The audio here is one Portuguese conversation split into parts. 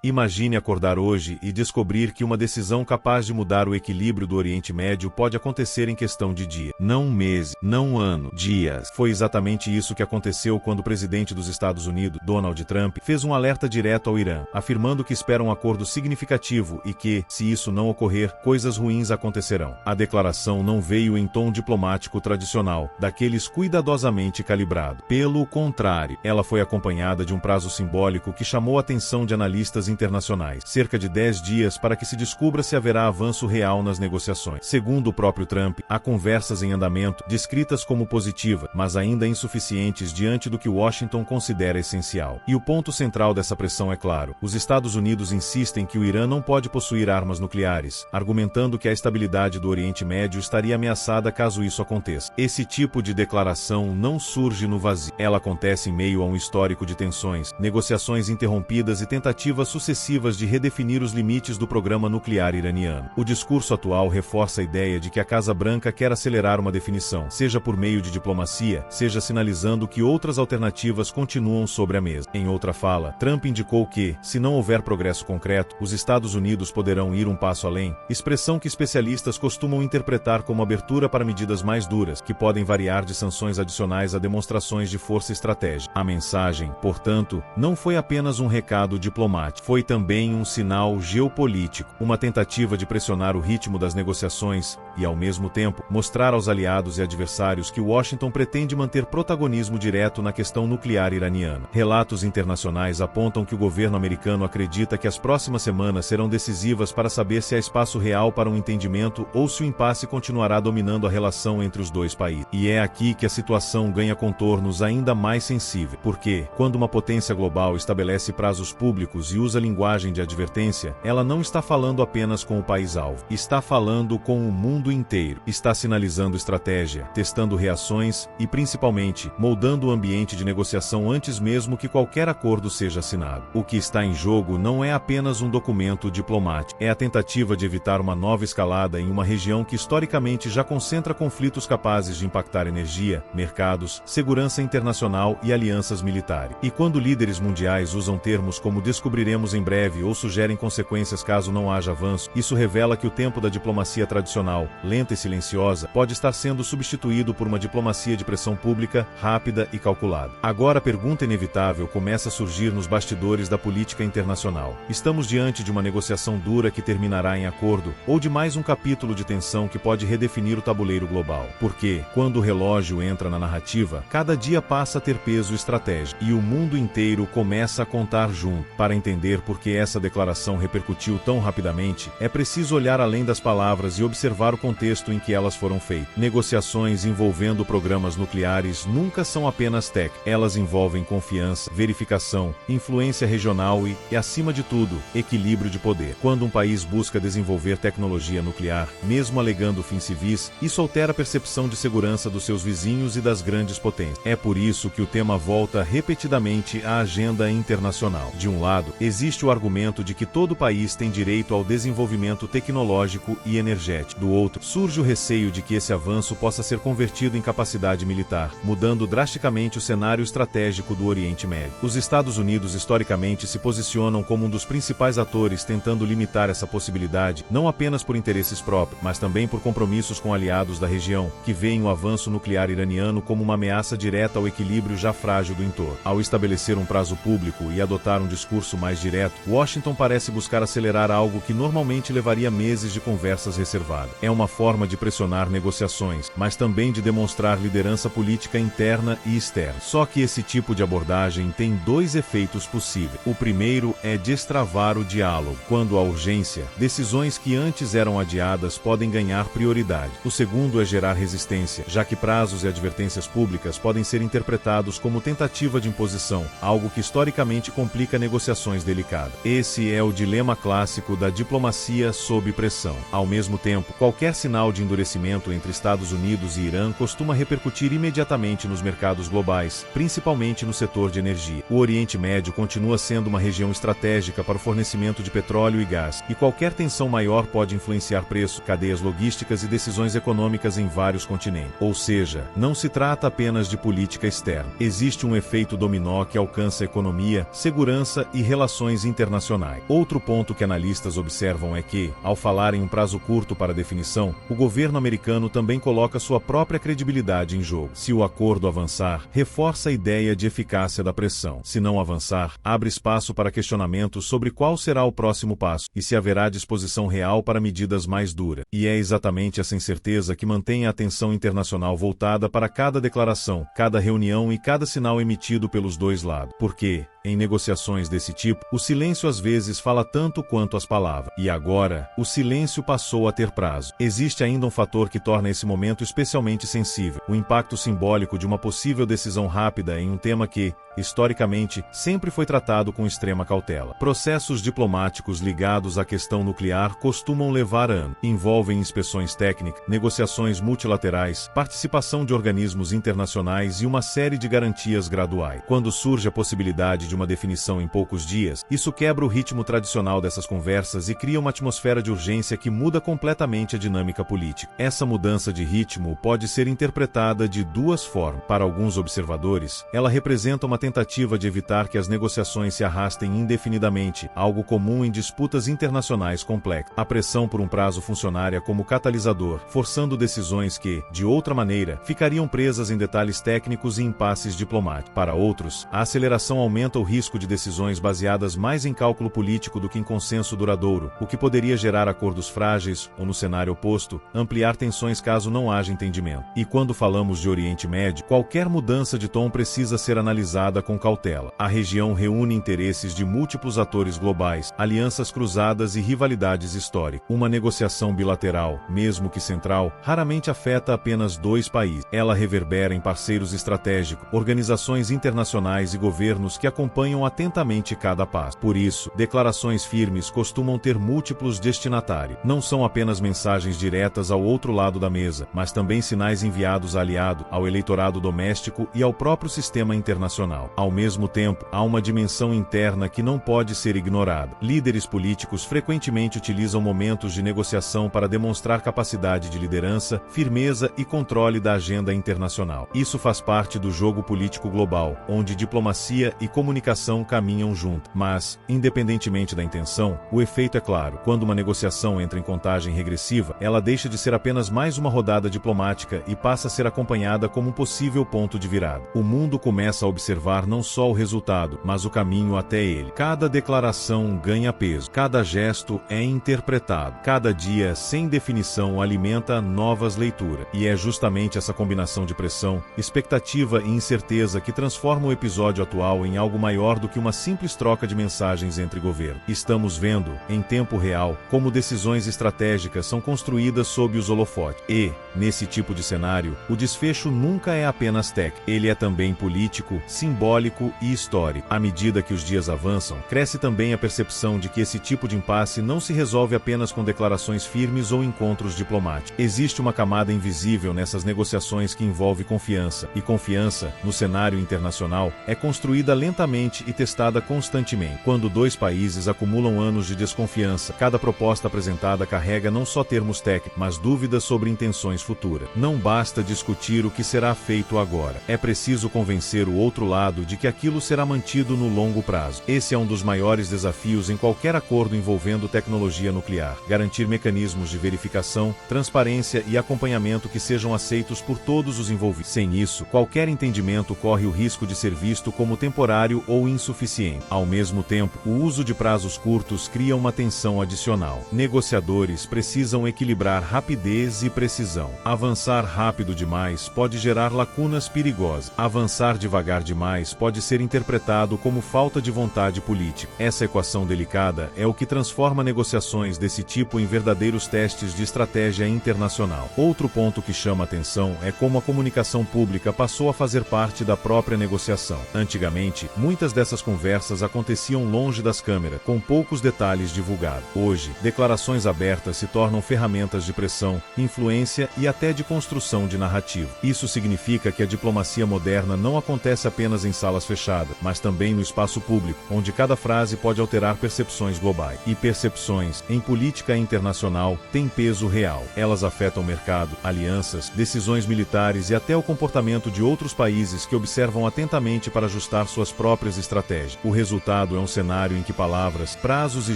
Imagine acordar hoje e descobrir que uma decisão capaz de mudar o equilíbrio do Oriente Médio pode acontecer em questão de dias, não um mês, não um ano, dias. Foi exatamente isso que aconteceu quando o presidente dos Estados Unidos, Donald Trump, fez um alerta direto ao Irã, afirmando que espera um acordo significativo e que, se isso não ocorrer, coisas ruins acontecerão. A declaração não veio em tom diplomático tradicional, daqueles cuidadosamente calibrado. Pelo contrário, ela foi acompanhada de um prazo simbólico que chamou a atenção de analistas internacionais. Cerca de 10 dias para que se descubra se haverá avanço real nas negociações. Segundo o próprio Trump, há conversas em andamento, descritas como positivas, mas ainda insuficientes diante do que Washington considera essencial. E o ponto central dessa pressão é claro. Os Estados Unidos insistem que o Irã não pode possuir armas nucleares, argumentando que a estabilidade do Oriente Médio estaria ameaçada caso isso aconteça. Esse tipo de declaração não surge no vazio. Ela acontece em meio a um histórico de tensões, negociações interrompidas e tentativas sucessivas de redefinir os limites do programa nuclear iraniano. O discurso atual reforça a ideia de que a Casa Branca quer acelerar uma definição, seja por meio de diplomacia, seja sinalizando que outras alternativas continuam sobre a mesa. Em outra fala, Trump indicou que, se não houver progresso concreto, os Estados Unidos poderão ir um passo além, expressão que especialistas costumam interpretar como abertura para medidas mais duras, que podem variar de sanções adicionais a demonstrações de força estratégica. A mensagem, portanto, não foi apenas um recado diplomático, foi também um sinal geopolítico, uma tentativa de pressionar o ritmo das negociações e, ao mesmo tempo, mostrar aos aliados e adversários que Washington pretende manter protagonismo direto na questão nuclear iraniana. Relatos internacionais apontam que o governo americano acredita que as próximas semanas serão decisivas para saber se há espaço real para um entendimento ou se o impasse continuará dominando a relação entre os dois países. E é aqui que a situação ganha contornos ainda mais sensíveis, porque, quando uma potência global estabelece prazos públicos e usa linguagem de advertência, ela não está falando apenas com o país-alvo, está falando com o mundo inteiro, está sinalizando estratégia, testando reações e, principalmente, moldando o ambiente de negociação antes mesmo que qualquer acordo seja assinado. O que está em jogo não é apenas um documento diplomático, é a tentativa de evitar uma nova escalada em uma região que historicamente já concentra conflitos capazes de impactar energia, mercados, segurança internacional e alianças militares. E quando líderes mundiais usam termos como descobriremos em breve ou sugerem consequências caso não haja avanço, isso revela que o tempo da diplomacia tradicional, lenta e silenciosa, pode estar sendo substituído por uma diplomacia de pressão pública, rápida e calculada. Agora a pergunta inevitável começa a surgir nos bastidores da política internacional. Estamos diante de uma negociação dura que terminará em acordo, ou de mais um capítulo de tensão que pode redefinir o tabuleiro global? Porque, quando o relógio entra na narrativa, cada dia passa a ter peso estratégico, e o mundo inteiro começa a contar junto. Para entender por que essa declaração repercutiu tão rapidamente, é preciso olhar além das palavras e observar o contexto em que elas foram feitas. Negociações envolvendo programas nucleares nunca são apenas técnicas. Elas envolvem confiança, verificação, influência regional e, acima de tudo, equilíbrio de poder. Quando um país busca desenvolver tecnologia nuclear, mesmo alegando fins civis, isso altera a percepção de segurança dos seus vizinhos e das grandes potências. É por isso que o tema volta repetidamente à agenda internacional. De um lado, existe o argumento de que todo país tem direito ao desenvolvimento tecnológico e energético. Do outro, surge o receio de que esse avanço possa ser convertido em capacidade militar, mudando drasticamente o cenário estratégico do Oriente Médio. Os Estados Unidos historicamente se posicionam como um dos principais atores tentando limitar essa possibilidade, não apenas por interesses próprios, mas também por compromissos com aliados da região, que veem o avanço nuclear iraniano como uma ameaça direta ao equilíbrio já frágil do entorno. Ao estabelecer um prazo público e adotar um discurso mais direto, Washington parece buscar acelerar algo que normalmente levaria meses de conversas reservadas. É uma forma de pressionar negociações, mas também de demonstrar liderança política interna e externa. Só que esse tipo de abordagem tem dois efeitos possíveis. O primeiro é destravar o diálogo. Quando há urgência, decisões que antes eram adiadas podem ganhar prioridade. O segundo é gerar resistência, já que prazos e advertências públicas podem ser interpretados como tentativa de imposição, algo que historicamente complica negociações delicadas. Esse é o dilema clássico da diplomacia sob pressão. Ao mesmo tempo, qualquer qualquer sinal de endurecimento entre Estados Unidos e Irã costuma repercutir imediatamente nos mercados globais, principalmente no setor de energia. O Oriente Médio continua sendo uma região estratégica para o fornecimento de petróleo e gás, e qualquer tensão maior pode influenciar preço, cadeias logísticas e decisões econômicas em vários continentes. Ou seja, não se trata apenas de política externa. Existe um efeito dominó que alcança a economia, segurança e relações internacionais. Outro ponto que analistas observam é que, ao falar em um prazo curto para definição, o governo americano também coloca sua própria credibilidade em jogo. Se o acordo avançar, reforça a ideia de eficácia da pressão. Se não avançar, abre espaço para questionamentos sobre qual será o próximo passo e se haverá disposição real para medidas mais duras. E é exatamente essa incerteza que mantém a atenção internacional voltada para cada declaração, cada reunião e cada sinal emitido pelos dois lados. Porque, em negociações desse tipo, o silêncio às vezes fala tanto quanto as palavras. E agora, o silêncio passou a ter prazo. Existe ainda um fator que torna esse momento especialmente sensível: o impacto simbólico de uma possível decisão rápida em um tema que, historicamente, sempre foi tratado com extrema cautela. Processos diplomáticos ligados à questão nuclear costumam levar anos. Envolvem inspeções técnicas, negociações multilaterais, participação de organismos internacionais e uma série de garantias graduais. Quando surge a possibilidade de uma definição em poucos dias, isso quebra o ritmo tradicional dessas conversas e cria uma atmosfera de urgência que muda completamente a dinâmica política. Essa mudança de ritmo pode ser interpretada de duas formas. Para alguns observadores, ela representa uma tentativa de evitar que as negociações se arrastem indefinidamente, algo comum em disputas internacionais complexas. A pressão por um prazo funcionaria como catalisador, forçando decisões que, de outra maneira, ficariam presas em detalhes técnicos e impasses diplomáticos. Para outros, a aceleração aumenta o risco de decisões baseadas mais em cálculo político do que em consenso duradouro, o que poderia gerar acordos frágeis ou, no cenário oposto, ampliar tensões caso não haja entendimento. E quando falamos de Oriente Médio, qualquer mudança de tom precisa ser analisada com cautela. A região reúne interesses de múltiplos atores globais, alianças cruzadas e rivalidades históricas. Uma negociação bilateral, mesmo que central, raramente afeta apenas dois países. Ela reverbera em parceiros estratégicos, organizações internacionais e governos que acompanham atentamente cada passo. Por isso, declarações firmes costumam ter múltiplos destinatários. Não são apenas mensagens diretas ao outro lado da mesa, mas também sinais enviados a aliado, ao eleitorado doméstico e ao próprio sistema internacional. Ao mesmo tempo, há uma dimensão interna que não pode ser ignorada. Líderes políticos frequentemente utilizam momentos de negociação para demonstrar capacidade de liderança, firmeza e controle da agenda internacional. Isso faz parte do jogo político global, onde diplomacia e comunicação caminham juntos. Mas, independentemente da intenção, o efeito é claro. Quando uma negociação entra em contagem regressiva, ela deixa de ser apenas mais uma rodada diplomática e passa a ser acompanhada como um possível ponto de virada. O mundo começa a observar não só o resultado, mas o caminho até ele. Cada declaração ganha peso, cada gesto é interpretado, cada dia sem definição alimenta novas leituras. E é justamente essa combinação de pressão, expectativa e incerteza que transforma o episódio atual em algo maior do que uma simples troca de mensagens entre governos. Estamos vendo, em tempo real, como decisões estratégicas são construídas sob os holofotes. E, nesse tipo de cenário, o desfecho nunca é apenas técnico. Ele é também político, simbólico e histórico. À medida que os dias avançam, cresce também a percepção de que esse tipo de impasse não se resolve apenas com declarações firmes ou encontros diplomáticos. Existe uma camada invisível nessas negociações que envolve confiança, e confiança, no cenário internacional, é construída lentamente e testada constantemente. Quando dois países acumulam anos de desconfiança, cada proposta apresentada carrega não só termos técnicos, mas dúvidas sobre intenções futuras. Não basta discutir o que será feito agora. É preciso convencer o outro lado de que aquilo será mantido no longo prazo. Esse é um dos maiores desafios em qualquer acordo envolvendo tecnologia nuclear: garantir mecanismos de verificação, transparência e acompanhamento que sejam aceitos por todos os envolvidos. Sem isso, qualquer entendimento corre o risco de ser visto como temporário ou insuficiente. Ao mesmo tempo, o uso de prazos curtos cria uma tensão adicional. Negociadores precisam equilibrar rapidez e precisão. Avançar rápido demais pode gerar lacunas perigosas. Avançar devagar demais pode ser interpretado como falta de vontade política. Essa equação delicada é o que transforma negociações desse tipo em verdadeiros testes de estratégia internacional. Outro ponto que chama atenção é como a comunicação pública passou a fazer parte da própria negociação. Antigamente, muitas dessas conversas aconteciam longe das câmeras, com poucos detalhes divulgados. Hoje, declarações abertas se tornam ferramentas ferramentas de pressão, influência e até de construção de narrativa. Isso significa que a diplomacia moderna não acontece apenas em salas fechadas, mas também no espaço público, onde cada frase pode alterar percepções globais. E percepções, em política internacional, têm peso real. Elas afetam o mercado, alianças, decisões militares e até o comportamento de outros países que observam atentamente para ajustar suas próprias estratégias. O resultado é um cenário em que palavras, prazos e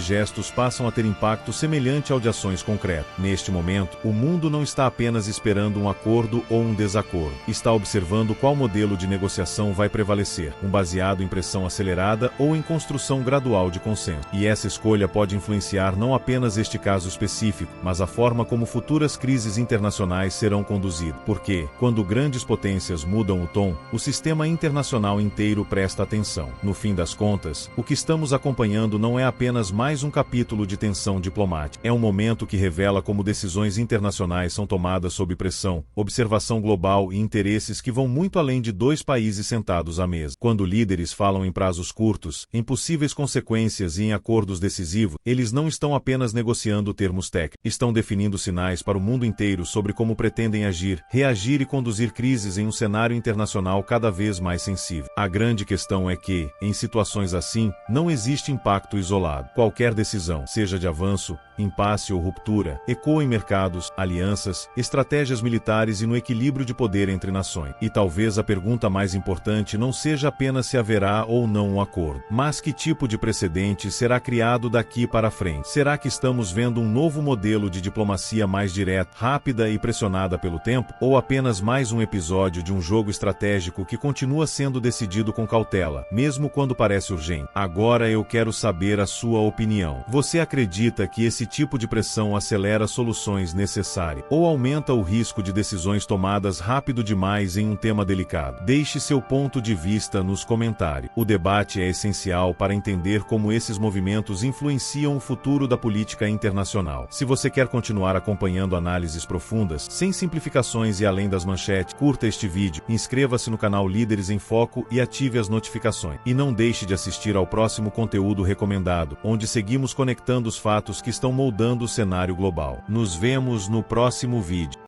gestos passam a ter impacto semelhante ao de ações concretas. Neste momento, o mundo não está apenas esperando um acordo ou um desacordo. Está observando qual modelo de negociação vai prevalecer, um baseado em pressão acelerada ou em construção gradual de consenso. E essa escolha pode influenciar não apenas este caso específico, mas a forma como futuras crises internacionais serão conduzidas. Porque, quando grandes potências mudam o tom, o sistema internacional inteiro presta atenção. No fim das contas, o que estamos acompanhando não é apenas mais um capítulo de tensão diplomática. É um momento que revela como decisões internacionais são tomadas sob pressão, observação global e interesses que vão muito além de dois países sentados à mesa. Quando líderes falam em prazos curtos, em possíveis consequências e em acordos decisivos, eles não estão apenas negociando termos técnicos, estão definindo sinais para o mundo inteiro sobre como pretendem agir, reagir e conduzir crises em um cenário internacional cada vez mais sensível. A grande questão é que, em situações assim, não existe impacto isolado. Qualquer decisão, seja de avanço, impasse ou ruptura, ecoa em mercados, alianças, estratégias militares e no equilíbrio de poder entre nações. E talvez a pergunta mais importante não seja apenas se haverá ou não um acordo, mas que tipo de precedente será criado daqui para frente. Será que estamos vendo um novo modelo de diplomacia mais direta, rápida e pressionada pelo tempo, ou apenas mais um episódio de um jogo estratégico que continua sendo decidido com cautela, mesmo quando parece urgente? Agora eu quero saber a sua opinião. Você acredita que esse tipo de pressão acelera soluções necessárias ou aumenta o risco de decisões tomadas rápido demais em um tema delicado? Deixe seu ponto de vista nos comentários. O debate é essencial para entender como esses movimentos influenciam o futuro da política internacional. Se você quer continuar acompanhando análises profundas, sem simplificações e além das manchetes, curta este vídeo, inscreva-se no canal Líderes em Foco e ative as notificações. E não deixe de assistir ao próximo conteúdo recomendado, onde seguimos conectando os fatos que estão moldando o cenário global. Nos vemos no próximo vídeo.